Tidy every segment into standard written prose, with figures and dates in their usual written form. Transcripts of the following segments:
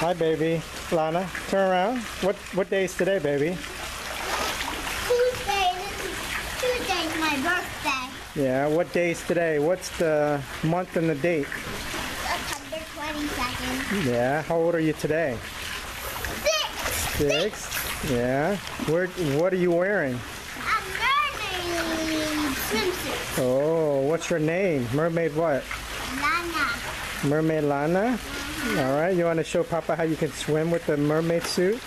Hi, baby. Lana, turn around. What day is today, baby? Tuesday. Tuesday's my birthday. Yeah, what day is today? What's the month and the date? September 22nd. Yeah, how old are you today? 6. 6. Yeah. What are you wearing? A mermaid swimsuit. Oh, what's your name? Mermaid what? Lana. Mermaid Lana? All right, you want to show Papa how you can swim with the mermaid suit? Okay.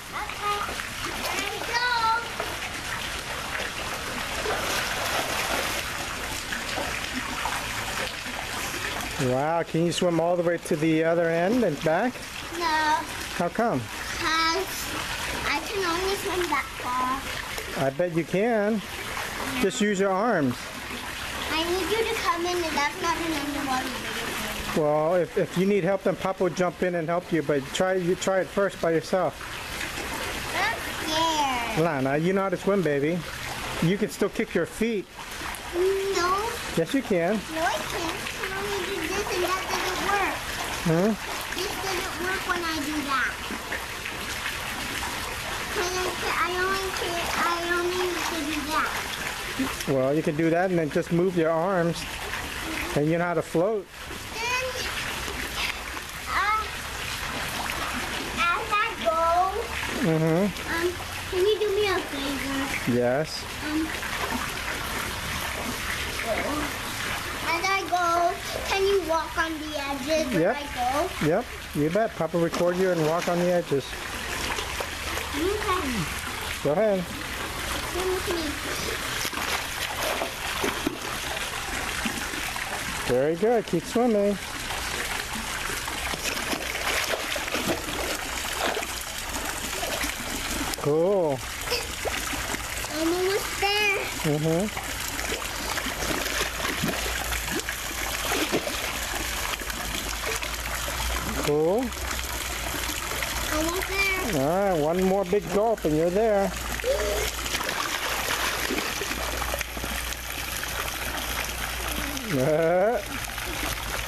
There we go. Wow, can you swim all the way to the other end and back? No, How come? because I can only swim that far. I bet you can. Just use your arms. I need you to come in, and that's not an underwater video. Well, if you need help, then Papa will jump in and help you, but try it first by yourself. I'm scared. Lana, you know how to swim, baby. You can still kick your feet. No, Yes, you can. no, I can't. I only do this, and that doesn't work. Huh? This doesn't work when I do that. I only need to do that. Well, you can do that and then just move your arms, and you know how to float. Then, as I go, can you do me a favor? Yes. As I go, can you walk on the edges where Yep. I go? Yep. You bet. Papa record you and walk on the edges. Okay. Go ahead. Swim with me. Very good. Keep swimming. Cool. I'm almost there. Cool. Almost there. All right. One more big gulp and you're there.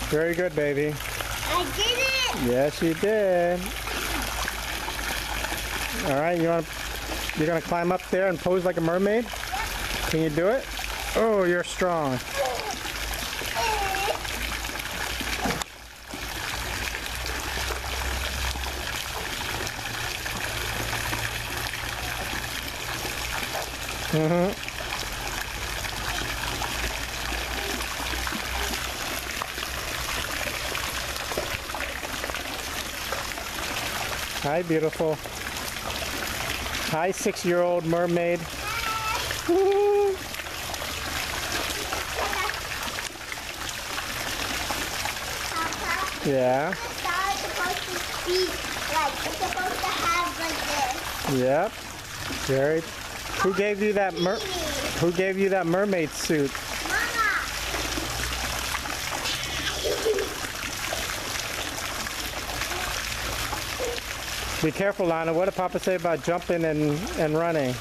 Very good, baby. I did it. Yes, you did. All right, you're gonna climb up there and pose like a mermaid? Can you do it? Oh, you're strong. Hi, beautiful. Hi, 6-year-old mermaid. Yeah. It's supposed to be like, it's supposed to have like this. Yep. Very. Who gave you that Who gave you that mermaid suit? Mama. Be careful, Lana. What did Papa say about jumping and running?